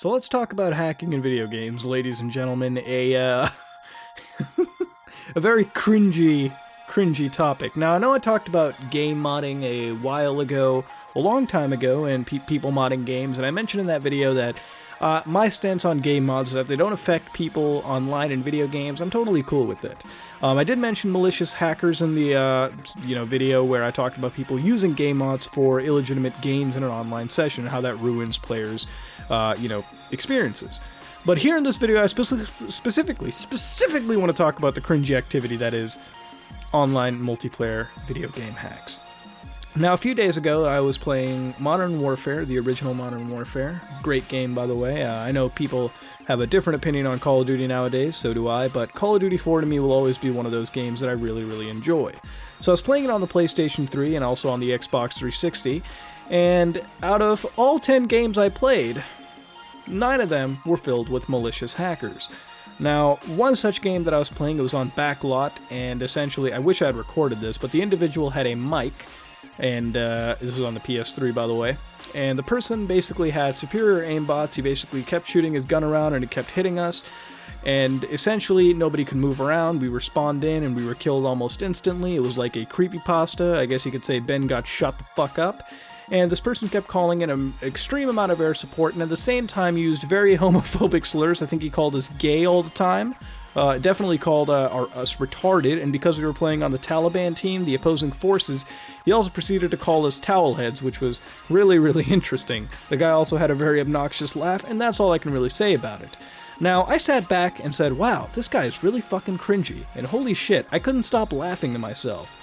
So let's talk about hacking in video games, ladies and gentlemen. A very cringy topic. Now, I know I talked about game modding a while ago, a long time ago, and people modding games, and I mentioned in that video that my stance on game mods is that they don't affect people online in video games. I'm totally cool with it. I did mention malicious hackers in the video where I talked about people using game mods for illegitimate games in an online session and how that ruins players' experiences. But here in this video, I specifically want to talk about the cringy activity that is online multiplayer video game hacks. Now, a few days ago, I was playing Modern Warfare, the original Modern Warfare. Great game, by the way. I know people have a different opinion on Call of Duty nowadays, so do I, but Call of Duty 4 to me will always be one of those games that I really enjoy. So I was playing it on the PlayStation 3 and also on the Xbox 360, and out of all 10 games I played, 9 of them were filled with malicious hackers. Now, one such game that I was playing, it was on Backlot, and essentially, I wish I had recorded this, but the individual had a mic, and this was on the PS3, by the way, and the person basically had superior aimbots. He basically kept shooting his gun around, and it kept hitting us, and essentially, nobody could move around. We were spawned in, and we were killed almost instantly. It was like a creepypasta. I guess you could say Ben got shut the fuck up. And this person kept calling in an extreme amount of air support, and at the same time used very homophobic slurs. I think he called us gay all the time. Definitely called us retarded, and because we were playing on the Taliban team, the opposing forces, he also proceeded to call us towelheads, which was really interesting. The guy also had a very obnoxious laugh, and that's all I can really say about it. Now, I sat back and said, wow, this guy is really fucking cringy, and holy shit, I couldn't stop laughing to myself.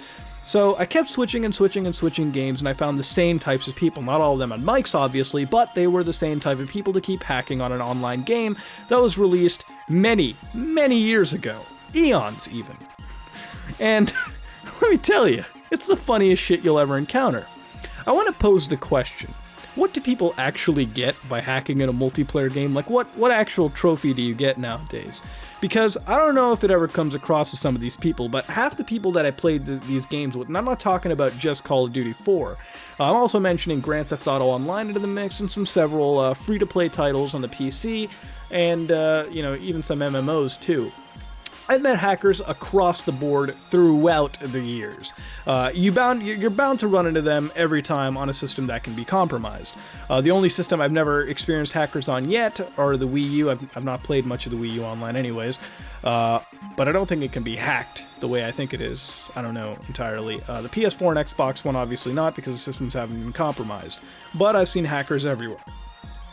So I kept switching games, and I found the same types of people. Not all of them on mics, obviously, but they were the same type of people to keep hacking on an online game that was released many years ago. Eons, even. And let me tell you, it's the funniest shit you'll ever encounter. I want to pose the question, what do people actually get by hacking in a multiplayer game? Like, what actual trophy do you get nowadays? Because I don't know if it ever comes across to some of these people, but half the people that I played these games with, and I'm not talking about just Call of Duty 4, I'm also mentioning Grand Theft Auto Online into the mix and several free-to-play titles on the PC, and even some MMOs too. I've met hackers across the board throughout the years. You're bound to run into them every time on a system that can be compromised. The only system I've never experienced hackers on yet are the Wii U. I've not played much of the Wii U online anyways, but I don't think it can be hacked the way I think it is. I don't know entirely. The PS4 and Xbox One obviously not, because the systems haven't been compromised. But I've seen hackers everywhere.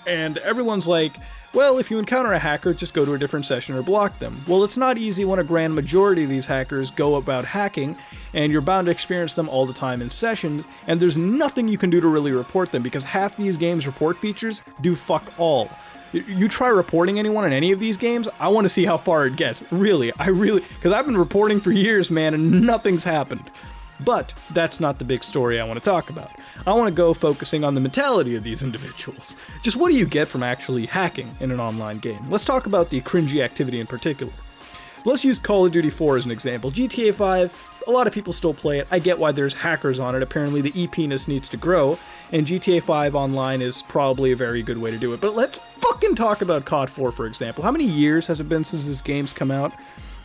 And everyone's like, well, if you encounter a hacker, just go to a different session or block them. Well, it's not easy when a grand majority of these hackers go about hacking, and you're bound to experience them all the time in sessions, and there's nothing you can do to really report them, because half these games' report features do fuck all. You try reporting anyone in any of these games, I want to see how far it gets. Really, because I've been reporting for years, man, and nothing's happened. But that's not the big story I want to talk about. I want to go focusing on the mentality of these individuals. Just what do you get from actually hacking in an online game? Let's talk about the cringy activity in particular. Let's use Call of Duty 4 as an example. GTA 5, a lot of people still play it. I get why there's hackers on it. Apparently the EP-ness needs to grow, and GTA 5 online is probably a very good way to do it. But let's fucking talk about COD 4, for example. How many years has it been since this game's come out?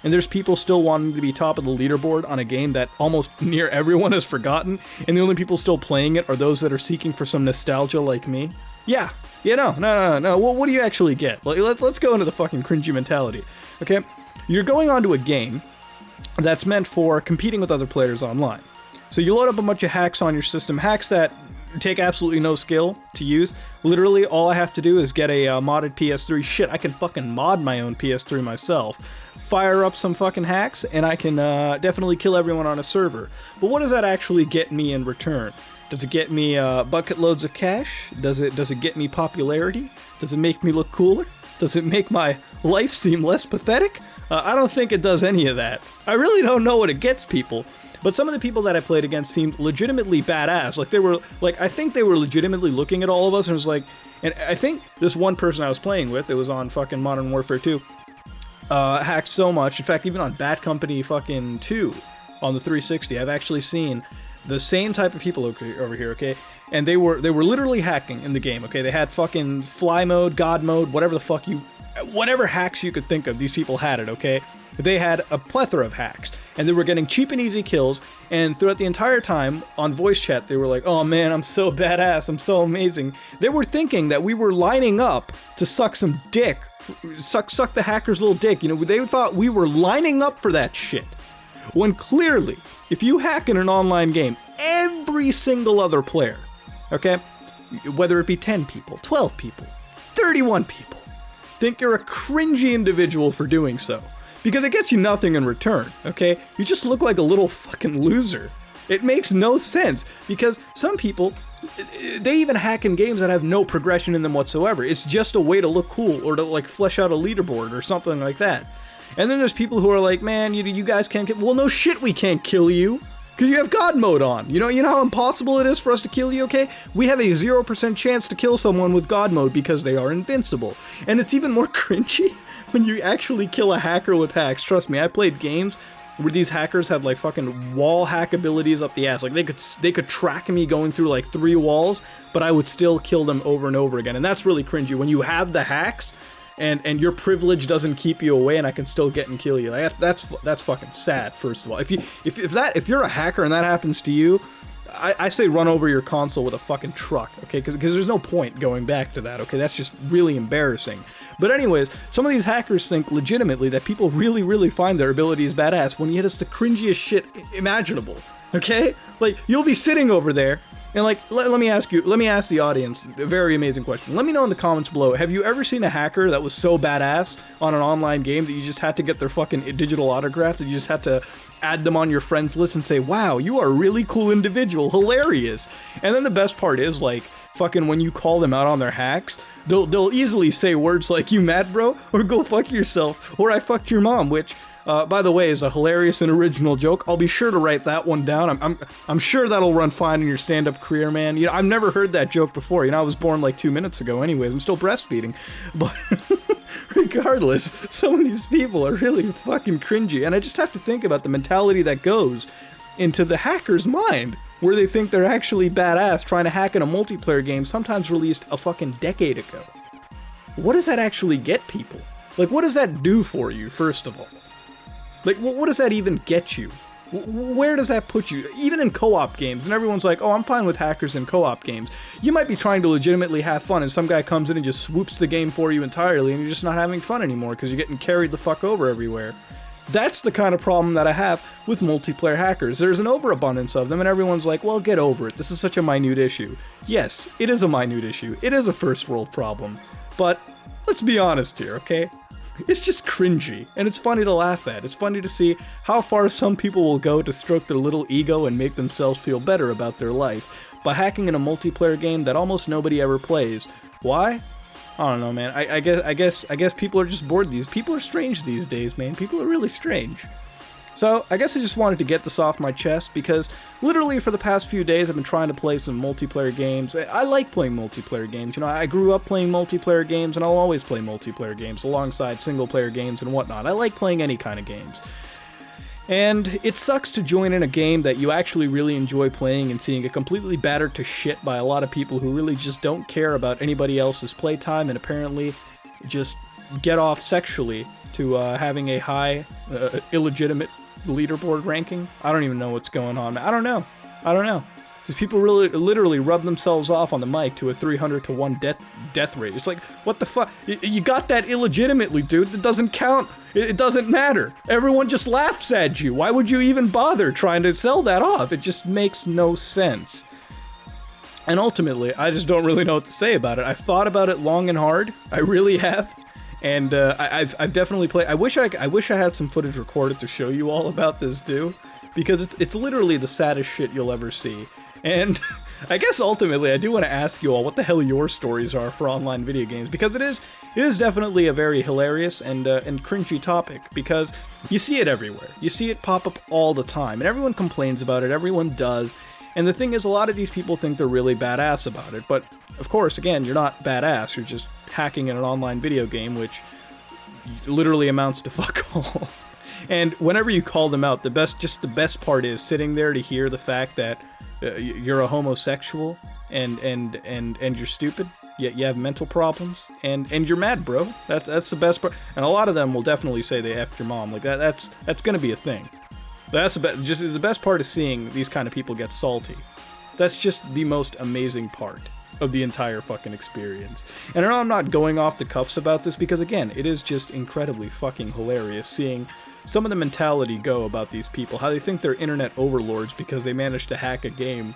And there's people still wanting to be top of the leaderboard on a game that almost near everyone has forgotten, and the only people still playing it are those that are seeking for some nostalgia like me? No. Well, what do you actually get? Let's go into the fucking cringy mentality, okay? You're going onto a game that's meant for competing with other players online. So you load up a bunch of hacks on your system, hacks that take absolutely no skill to use. Literally, all I have to do is get a modded PS3. Shit, I can fucking mod my own PS3 myself. Fire up some fucking hacks, and I can definitely kill everyone on a server. But what does that actually get me in return? Does it get me bucket loads of cash? Does it get me popularity? Does it make me look cooler? Does it make my life seem less pathetic? I don't think it does any of that. I really don't know what it gets people. But some of the people that I played against seemed legitimately badass. I think they were legitimately looking at all of us and was like, and I think this one person I was playing with, it was on fucking Modern Warfare 2, hacked so much. In fact, even on Bad Company fucking 2 on the 360, I've actually seen the same type of people over here, okay? and they were literally hacking in the game, okay? They had fucking fly mode, god mode, whatever hacks you could think of, these people had it, okay? They had a plethora of hacks, and they were getting cheap and easy kills, and throughout the entire time, on voice chat, they were like, oh man, I'm so badass, I'm so amazing. They were thinking that we were lining up to suck some dick, suck the hacker's little dick, you know, they thought we were lining up for that shit. When clearly, if you hack in an online game, every single other player, okay, whether it be 10 people, 12 people, 31 people, think you're a cringy individual for doing so. Because it gets you nothing in return, okay? You just look like a little fucking loser. It makes no sense, because some people, they even hack in games that have no progression in them whatsoever. It's just a way to look cool, or to like flesh out a leaderboard or something like that. And then there's people who are like, man, you guys can't kill, well no shit we can't kill you, because you have God mode on. You know how impossible it is for us to kill you, okay? We have a 0% chance to kill someone with God mode because they are invincible. And it's even more cringy when you actually kill a hacker with hacks. Trust me, I played games where these hackers had like fucking wall hack abilities up the ass. Like they could track me going through like 3 walls, but I would still kill them over and over again. And that's really cringy when you have the hacks and your privilege doesn't keep you away and I can still get and kill you. Like, that's fucking sad, first of all. If you're a hacker and that happens to you, I say run over your console with a fucking truck, okay? Because there's no point going back to that, okay? That's just really embarrassing. But anyways, some of these hackers think legitimately that people really, really find their abilities badass when yet it's the cringiest shit imaginable, okay? Like, you'll be sitting over there, and like, let me ask the audience a very amazing question. Let me know in the comments below, have you ever seen a hacker that was so badass on an online game that you just had to get their fucking digital autograph, that you just had to add them on your friends list and say, wow, you are a really cool individual, hilarious. And then the best part is, like, fucking when you call them out on their hacks, they'll easily say words like, you mad bro? Or go fuck yourself, or I fucked your mom, which, by the way, is a hilarious and original joke. I'll be sure to write that one down. I'm sure that'll run fine in your stand-up career, man. You know, I've never heard that joke before. You know, I was born like 2 minutes ago anyways. I'm still breastfeeding. But regardless, some of these people are really fucking cringy. And I just have to think about the mentality that goes into the hacker's mind, where they think they're actually badass trying to hack in a multiplayer game sometimes released a fucking decade ago. What does that actually get people? Like, what does that do for you, first of all? Like, what does that even get you? Where does that put you? Even in co-op games, and everyone's like, oh, I'm fine with hackers in co-op games. You might be trying to legitimately have fun, and some guy comes in and just swoops the game for you entirely, and you're just not having fun anymore because you're getting carried the fuck over everywhere. That's the kind of problem that I have with multiplayer hackers. There's an overabundance of them, and everyone's like, well, get over it. This is such a minute issue. Yes, it is a minute issue. It is a first world problem. But let's be honest here, okay? It's just cringy, and it's funny to laugh at. It's funny to see how far some people will go to stroke their little ego and make themselves feel better about their life by hacking in a multiplayer game that almost nobody ever plays. Why? I don't know, man. I guess people are just bored. These people are strange these days, man. People are really strange. So, I guess I just wanted to get this off my chest because literally for the past few days I've been trying to play some multiplayer games. I like playing multiplayer games. You know, I grew up playing multiplayer games and I'll always play multiplayer games alongside single player games and whatnot. I like playing any kind of games. And it sucks to join in a game that you actually really enjoy playing and seeing it completely battered to shit by a lot of people who really just don't care about anybody else's playtime and apparently just get off sexually to having a high, illegitimate leaderboard ranking. I don't even know what's going on. I don't know. These people really, literally rub themselves off on the mic to a 300 to 1 death rate. It's like, what the fuck? You got that illegitimately, dude. It doesn't count. It doesn't matter. Everyone just laughs at you. Why would you even bother trying to sell that off? It just makes no sense. And ultimately, I just don't really know what to say about it. I've thought about it long and hard. I really have. And I've definitely played. I wish I had some footage recorded to show you all about this too, because it's literally the saddest shit you'll ever see. And I guess ultimately I do want to ask you all what the hell your stories are for online video games, because it is definitely a very hilarious and cringy topic, because you see it everywhere. You see it pop up all the time, and everyone complains about it. Everyone does. And the thing is, a lot of these people think they're really badass about it, but of course, again, you're not badass, you're just hacking in an online video game, which literally amounts to fuck all. And whenever you call them out, the best part is sitting there to hear the fact that you're a homosexual and you're stupid. You have mental problems, and you're mad, bro. That's the best part. And a lot of them will definitely say they effed your mom. Like that's gonna be a thing. That's the best part of seeing these kind of people get salty. That's just the most amazing part of the entire fucking experience. And I know I'm not going off the cuffs about this because, again, it is just incredibly fucking hilarious seeing some of the mentality go about these people, how they think they're internet overlords because they managed to hack a game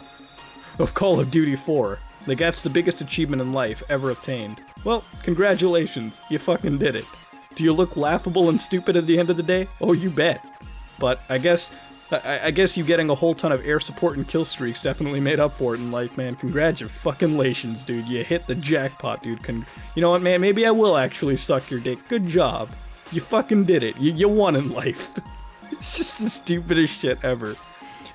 of Call of Duty 4. Like, that's the biggest achievement in life ever obtained. Well, congratulations, you fucking did it. Do you look laughable and stupid at the end of the day? Oh, you bet. But I guess you getting a whole ton of air support and kill streaks definitely made up for it in life, man. Congratulations, dude. You hit the jackpot, dude. You know what, man? Maybe I will actually suck your dick. Good job. You fucking did it. You won in life. It's just the stupidest shit ever.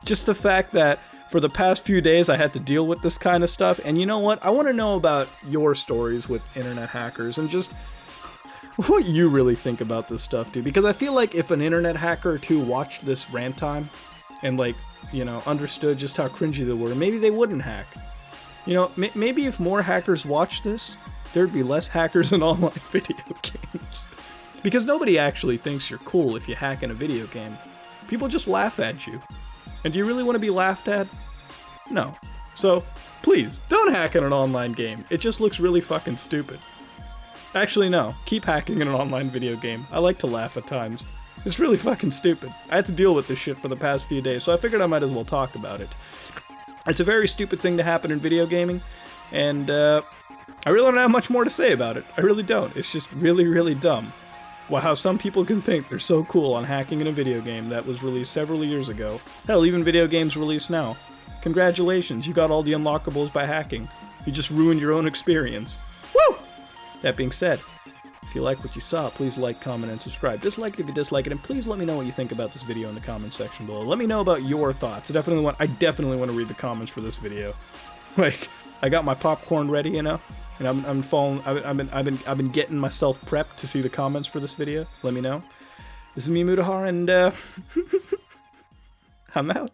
Just the fact that for the past few days I had to deal with this kind of stuff, and you know what? I want to know about your stories with internet hackers and just what you really think about this stuff, dude, because I feel like if an internet hacker or two watched this rant time and, like, you know, understood just how cringy they were, maybe they wouldn't hack. You know, maybe if more hackers watched this, there'd be less hackers in online video games. Because nobody actually thinks you're cool if you hack in a video game. People just laugh at you. And do you really want to be laughed at? No. So, please, don't hack in an online game. It just looks really fucking stupid. Actually, no. Keep hacking in an online video game. I like to laugh at times. It's really fucking stupid. I had to deal with this shit for the past few days, so I figured I might as well talk about it. It's a very stupid thing to happen in video gaming, and I really don't have much more to say about it. I really don't. It's just really, really dumb. Well, how some people can think they're so cool on hacking in a video game that was released several years ago. Hell, even video games released now. Congratulations, you got all the unlockables by hacking. You just ruined your own experience. Woo! That being said, if you like what you saw, please like, comment, and subscribe. Dislike it if you dislike it, and please let me know what you think about this video in the comment section below. Let me know about your thoughts. I definitely want to read the comments for this video. Like, I got my popcorn ready, you know, and I've been getting myself prepped to see the comments for this video. Let me know. This is me, Mudahar, and I'm out.